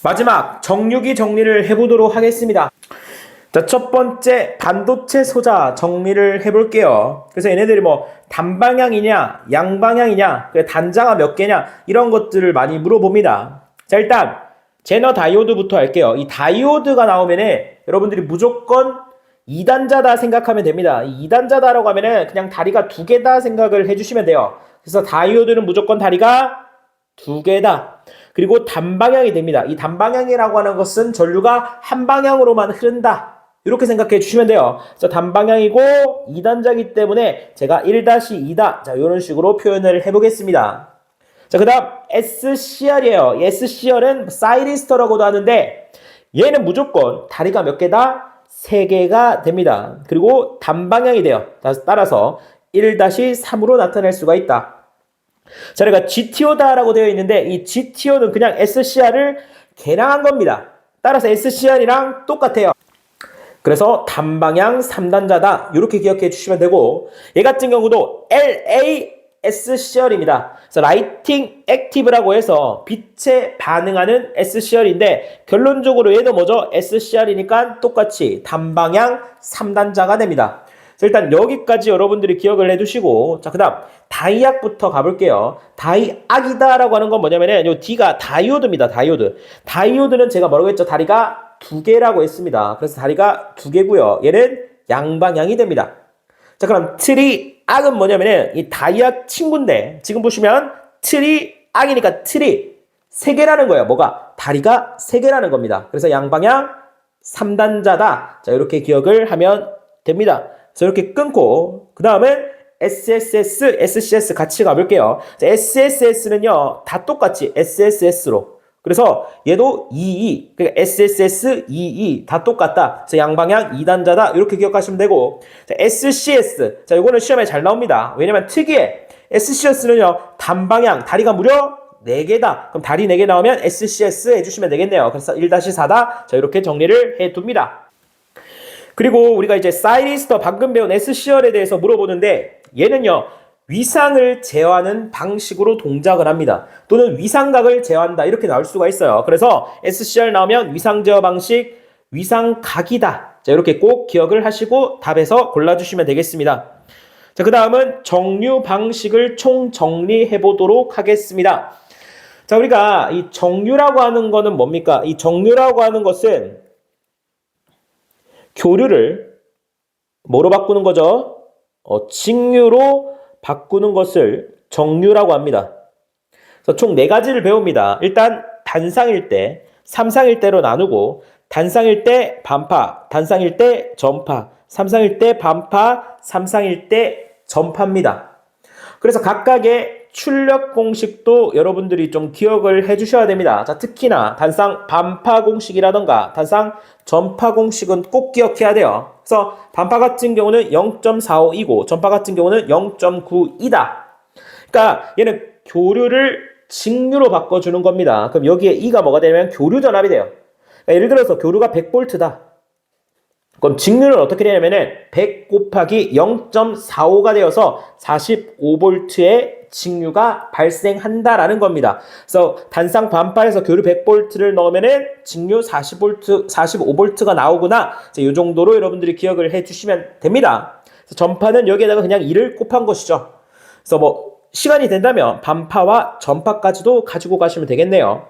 마지막 정유기 정리를 해보도록 하겠습니다. 자, 첫 번째 반도체 소자 정리를 해볼게요. 그래서 얘네들이 뭐 단방향이냐 양방향이냐 단자가 몇 개냐 이런 것들을 많이 물어봅니다. 자, 일단 제너 다이오드부터 할게요. 이 다이오드가 나오면은 여러분들이 무조건 2단자다 생각하면 됩니다. 2단자다라고 하면은 그냥 다리가 2개다 생각을 해주시면 돼요. 그래서 다이오드는 무조건 다리가 2개다. 그리고 단방향이 됩니다. 이 단방향이라고 하는 것은 전류가 한 방향으로만 흐른다. 이렇게 생각해 주시면 돼요. 그래서 단방향이고 2단자이기 때문에 제가 1-2다. 자, 이런 식으로 표현을 해보겠습니다. 자, 그 다음 SCR이에요. SCR은 사이리스터라고도 하는데 얘는 무조건 다리가 몇 개다? 3개가 됩니다. 그리고 단방향이 돼요. 따라서 1-3으로 나타낼 수가 있다. 자, 그러니까 GTO다라고 되어 있는데 이 GTO는 그냥 SCR을 개량한 겁니다. 따라서 SCR이랑 똑같아요. 그래서 단방향 3단자다. 이렇게 기억해 주시면 되고 얘 같은 경우도 LASCR입니다. 그래서 라이팅 액티브라고 해서 빛에 반응하는 SCR인데 결론적으로 얘도 뭐죠? SCR이니까 똑같이 단방향 3단자가 됩니다. 자, 일단 여기까지 여러분들이 기억을 해두시고 자, 그 다음 다이악부터 가볼게요. 다이악이다라고 하는 건 뭐냐면은 요 D가 다이오드입니다. 다이오드. 다이오드는 제가 뭐라고 했죠? 다리가 2개라고 했습니다. 그래서 다리가 2개고요. 얘는 양방향이 됩니다. 자, 그럼 트리악은 뭐냐면은 이 다이악 친구인데 지금 보시면 트리악이니까 트리 3개라는 거예요. 뭐가? 다리가 3개라는 겁니다. 그래서 양방향 3단자다. 자, 이렇게 기억을 하면 됩니다. 그래서 이렇게 끊고 그 다음에 SSS, SCS 같이 가볼게요. 자, SSS는요 다 똑같이 SSS로 그래서 얘도 22 그러니까 SSS 22 다 똑같다. 그래서 양방향 2단자다 이렇게 기억하시면 되고 자, SCS 자 이거는 시험에 잘 나옵니다. 왜냐면 특이해. SCS는요 단방향 다리가 무려 4개다. 그럼 다리 4개 나오면 SCS 해주시면 되겠네요. 그래서 1-4다. 자 이렇게 정리를 해둡니다. 그리고 우리가 이제 사이리스터 방금 배운 SCR에 대해서 물어보는데 얘는요 위상을 제어하는 방식으로 동작을 합니다. 또는 위상각을 제어한다 이렇게 나올 수가 있어요. 그래서 SCR 나오면 위상 제어 방식 위상각이다. 자 이렇게 꼭 기억을 하시고 답에서 골라주시면 되겠습니다. 자, 그 다음은 정류 방식을 총 정리해 보도록 하겠습니다. 자, 우리가 이 정류라고 하는 거는 뭡니까? 이 정류라고 하는 것은 교류를 뭐로 바꾸는 거죠? 직류로 바꾸는 것을 정류라고 합니다. 그래서 총 4가지를 배웁니다. 일단 단상일 때, 삼상일 때로 나누고 단상일 때 반파, 단상일 때 전파, 삼상일 때 반파, 삼상일 때 전파입니다. 그래서 각각의 출력 공식도 여러분들이 좀 기억을 해주셔야 됩니다. 자, 특히나 단상 반파 공식이라던가 단상 전파 공식은 꼭 기억해야 돼요. 그래서 반파 같은 경우는 0.45이고 전파 같은 경우는 0.92다. 그러니까 얘는 교류를 직류로 바꿔주는 겁니다. 그럼 여기에 E가 뭐가 되냐면 교류 전압이 돼요. 그러니까 예를 들어서 교류가 100V다. 그럼 직류는 어떻게 되냐면은 100 곱하기 0.45가 되어서 45V의 직류가 발생한다라는 겁니다. 그래서 단상 반파에서 교류 100V를 넣으면은 직류 40V, 45V가 나오구나. 이 정도로 여러분들이 기억을 해주시면 됩니다. 그래서 전파는 여기에다가 그냥 2를 곱한 것이죠. 그래서 뭐 시간이 된다면 반파와 전파까지도 가지고 가시면 되겠네요.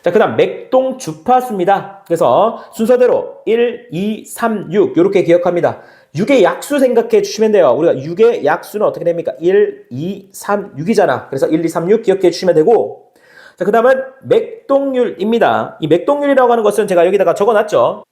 자, 그 다음 맥동 주파수입니다. 그래서 순서대로 1, 2, 3, 6 이렇게 기억합니다. 6의 약수 생각해 주시면 돼요. 우리가 6의 약수는 어떻게 됩니까? 1, 2, 3, 6이잖아. 그래서 1, 2, 3, 6 기억해 주시면 되고 자, 그 다음은 맥동률입니다. 이 맥동률이라고 하는 것은 제가 여기다가 적어놨죠.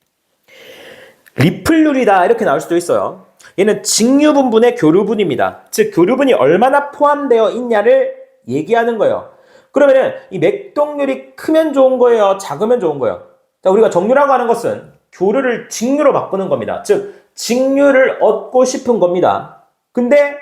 리플률이다 이렇게 나올 수도 있어요. 얘는 직류분분의 교류분입니다. 즉 교류분이 얼마나 포함되어 있냐를 얘기하는 거예요. 그러면은 이 맥동률이 크면 좋은 거예요? 작으면 좋은 거예요? 자, 우리가 정류라고 하는 것은 교류를 직류로 바꾸는 겁니다. 즉 직류를 얻고 싶은 겁니다. 근데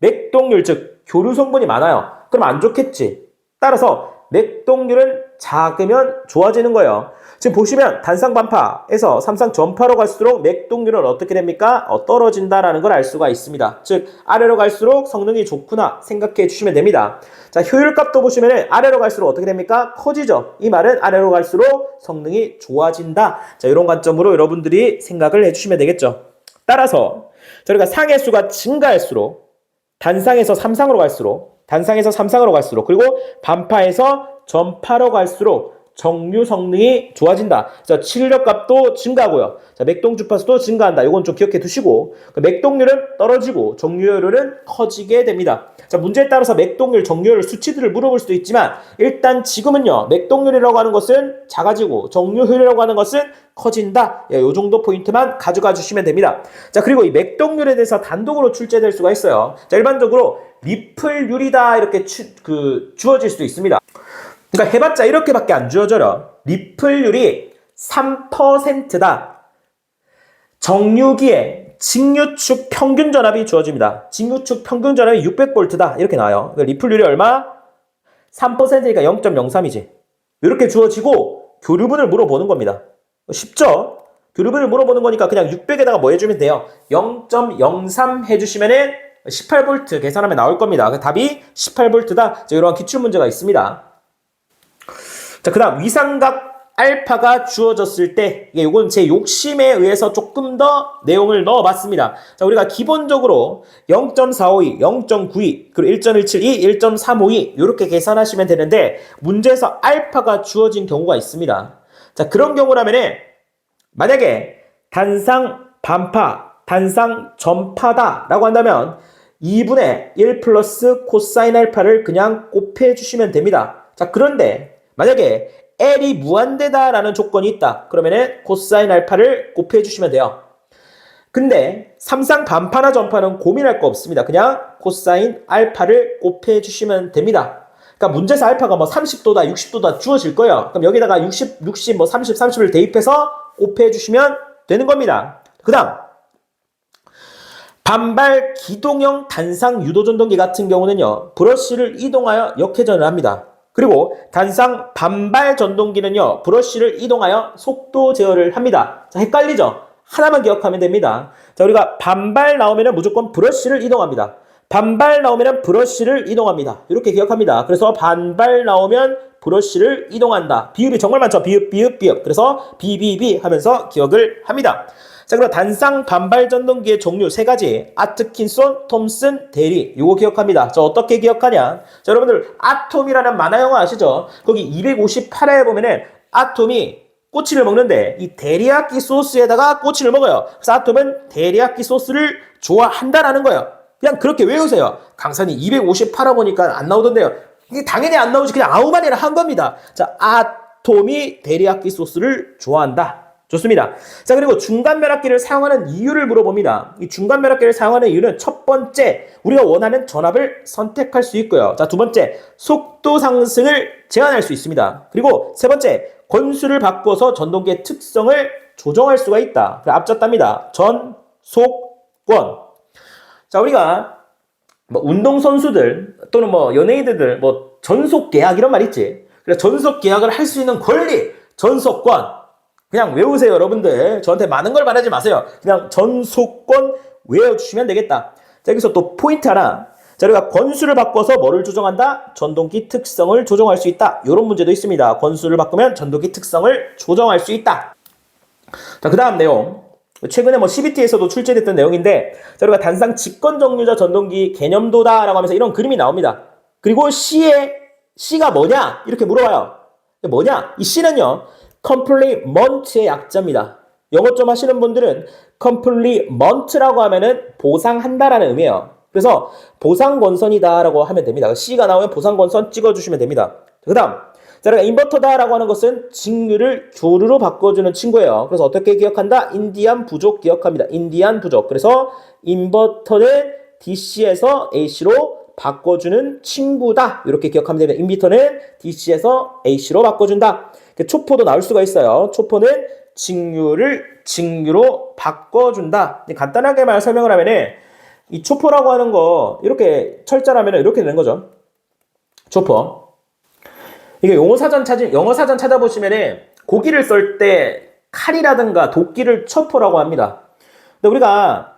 맥동률 즉 교류 성분이 많아요. 그럼 안 좋겠지. 따라서 맥동률은 작으면 좋아지는 거예요. 지금 보시면 단상반파에서 삼상전파로 갈수록 맥동률은 어떻게 됩니까? 떨어진다라는 걸 알 수가 있습니다. 즉 아래로 갈수록 성능이 좋구나 생각해 주시면 됩니다. 자, 효율값도 보시면 아래로 갈수록 어떻게 됩니까? 커지죠. 이 말은 아래로 갈수록 성능이 좋아진다. 자, 이런 관점으로 여러분들이 생각을 해주시면 되겠죠. 따라서 저희가 상의 수가 증가할수록 단상에서 삼상으로 갈수록 그리고 반파에서 전파로 갈수록 정류 성능이 좋아진다. 자, 출력값도 증가하고요. 자, 맥동 주파수도 증가한다. 이건 좀 기억해 두시고, 맥동률은 떨어지고 정류율은 커지게 됩니다. 자, 문제에 따라서 맥동률, 정류율 수치들을 물어볼 수도 있지만, 일단 지금은요, 맥동률이라고 하는 것은 작아지고, 정류율이라고 하는 것은 커진다. 이 정도 포인트만 가져가 주시면 됩니다. 자, 그리고 이 맥동률에 대해서 단독으로 출제될 수가 있어요. 자, 일반적으로 리플률이다. 이렇게 주어질 수도 있습니다. 그러니까 해봤자 이렇게밖에 안 주어져요. 리플률이 3%다. 정류기에 직류축 평균 전압이 주어집니다. 직류축 평균 전압이 600V다. 이렇게 나와요. 그러니까 리플률이 얼마? 3%니까 0.03이지. 이렇게 주어지고 교류분을 물어보는 겁니다. 쉽죠? 교류분을 물어보는 거니까 그냥 600에다가 뭐 해주면 돼요? 0.03 해주시면은 18V 계산하면 나올 겁니다. 답이 18V다. 이러한 기출문제가 있습니다. 자, 그 다음 위삼각 알파가 주어졌을 때 이건 제 욕심에 의해서 조금 더 내용을 넣어봤습니다. 자, 우리가 기본적으로 0.452, 0.92, 그리고 1.172, 1.352 이렇게 계산하시면 되는데 문제에서 알파가 주어진 경우가 있습니다. 자, 그런 경우라면은 만약에 단상 반파, 단상 전파다 라고 한다면 2분의 1 플러스 코사인 알파를 그냥 곱해주시면 됩니다. 자, 그런데 만약에 L이 무한대다라는 조건이 있다. 그러면은 코사인 알파를 곱해주시면 돼요. 근데 삼상 반파나 전파는 고민할 거 없습니다. 그냥 코사인 알파를 곱해주시면 됩니다. 그러니까 문제에서 알파가 뭐 30도다, 60도다 주어질 거예요. 그럼 여기다가 60, 뭐 30, 30을 대입해서 곱해주시면 되는 겁니다. 그 다음 반발 기동형 단상 유도전동기 같은 경우는요. 브러쉬를 이동하여 역회전을 합니다. 그리고 단상 반발 전동기는요. 브러쉬를 이동하여 속도 제어를 합니다. 자, 헷갈리죠? 하나만 기억하면 됩니다. 자, 우리가 반발 나오면 무조건 브러쉬를 이동합니다. 반발 나오면 브러쉬를 이동합니다. 이렇게 기억합니다. 그래서 반발 나오면 브러쉬를 이동한다. 비읍이 정말 많죠? 비읍. 그래서 비비비 하면서 기억을 합니다. 자, 그럼 단상 반발 전동기의 종류 세 가지. 아트킨손, 톰슨, 대리. 요거 기억합니다. 자, 어떻게 기억하냐? 자, 여러분들 아톰이라는 만화 영화 아시죠? 거기 258화에 보면은 아톰이 꼬치를 먹는데 이 데리야끼 소스에다가 꼬치를 먹어요. 그래서 아톰은 데리야끼 소스를 좋아한다라는 거예요. 그냥 그렇게 외우세요. 강사님 258화 보니까 안 나오던데요. 이게 당연히 안 나오지. 그냥 아무 말이나 한 겁니다. 자, 아톰이 데리야끼 소스를 좋아한다. 좋습니다. 자, 그리고 중간 면압기를 사용하는 이유를 물어봅니다. 이 중간 면압기를 사용하는 이유는 첫 번째, 우리가 원하는 전압을 선택할 수 있고요. 자, 두 번째, 속도 상승을 제한할 수 있습니다. 그리고 세 번째, 권수를 바꿔서 전동기의 특성을 조정할 수가 있다. 앞졌답니다. 전, 속, 권. 자, 우리가 뭐 운동선수들 또는 뭐 연예인들 뭐 전속 계약 이런 말 있지. 그래서 전속 계약을 할 수 있는 권리, 전속권. 그냥 외우세요, 여러분들. 저한테 많은 걸 말하지 마세요. 그냥 전속권 외워주시면 되겠다. 자, 여기서 또 포인트 하나. 자, 우리가 권수를 바꿔서 뭐를 조정한다? 전동기 특성을 조정할 수 있다. 이런 문제도 있습니다. 권수를 바꾸면 전동기 특성을 조정할 수 있다. 자, 그 다음 내용. 최근에 뭐 CBT에서도 출제됐던 내용인데, 자, 우리가 단상 직권 정류자 전동기 개념도다라고 하면서 이런 그림이 나옵니다. 그리고 C가 뭐냐? 이렇게 물어봐요. 뭐냐? 이 C는요. complement의 약자입니다. 영어 좀 하시는 분들은 complement라고 하면은 보상한다라는 의미예요. 그래서 보상권선이다라고 하면 됩니다. C가 나오면 보상권선 찍어주시면 됩니다. 그 다음, 자, 인버터다라고 하는 것은 직류를 교류로 바꿔주는 친구예요. 그래서 어떻게 기억한다? 인디안 부족 기억합니다. 인디안 부족. 그래서 인버터는 DC에서 AC로 바꿔주는 친구다. 이렇게 기억하면 됩니다. 인버터는 DC에서 AC로 바꿔준다. 초포도 나올 수가 있어요. 초포는 직류를 직류로 바꿔준다. 간단하게 말 설명을 하면은 이 초포라고 하는 거 이렇게 철자라면 이렇게 되는 거죠. 초포. 이게 영어 사전 찾아보시면은 고기를 썰 때 칼이라든가 도끼를 첩포라고 합니다. 근데 우리가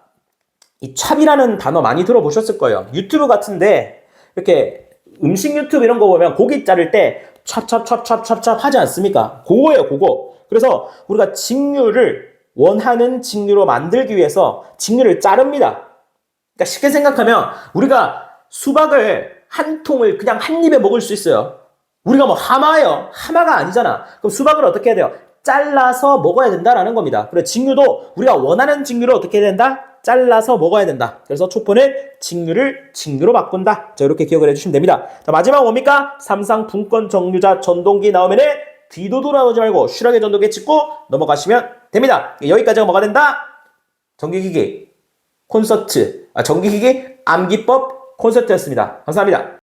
이 찹이라는 단어 많이 들어보셨을 거예요. 유튜브 같은데 이렇게 음식 유튜브 이런 거 보면 고기 자를 때 찹찹찹찹찹찹 하지 않습니까? 그거예요, 그거. 그래서 우리가 직류를 원하는 직류로 만들기 위해서 직류를 자릅니다. 그러니까 쉽게 생각하면 우리가 수박을 한 통을 그냥 한 입에 먹을 수 있어요. 우리가 뭐 하마예요. 하마가 아니잖아. 그럼 수박을 어떻게 해야 돼요? 잘라서 먹어야 된다라는 겁니다. 그래서 직류도 우리가 원하는 직류를 어떻게 해야 된다? 잘라서 먹어야 된다. 그래서 촉포는 직류를 직류로 바꾼다. 자, 이렇게 기억을 해주시면 됩니다. 자, 마지막 뭡니까? 삼상 분권 정류자 전동기 나오면은 뒤도 돌아오지 말고 슈하게 전동기 찍고 넘어가시면 됩니다. 여기까지가 뭐가 된다? 전기기기 콘서트, 전기기기 암기법 콘서트였습니다. 감사합니다.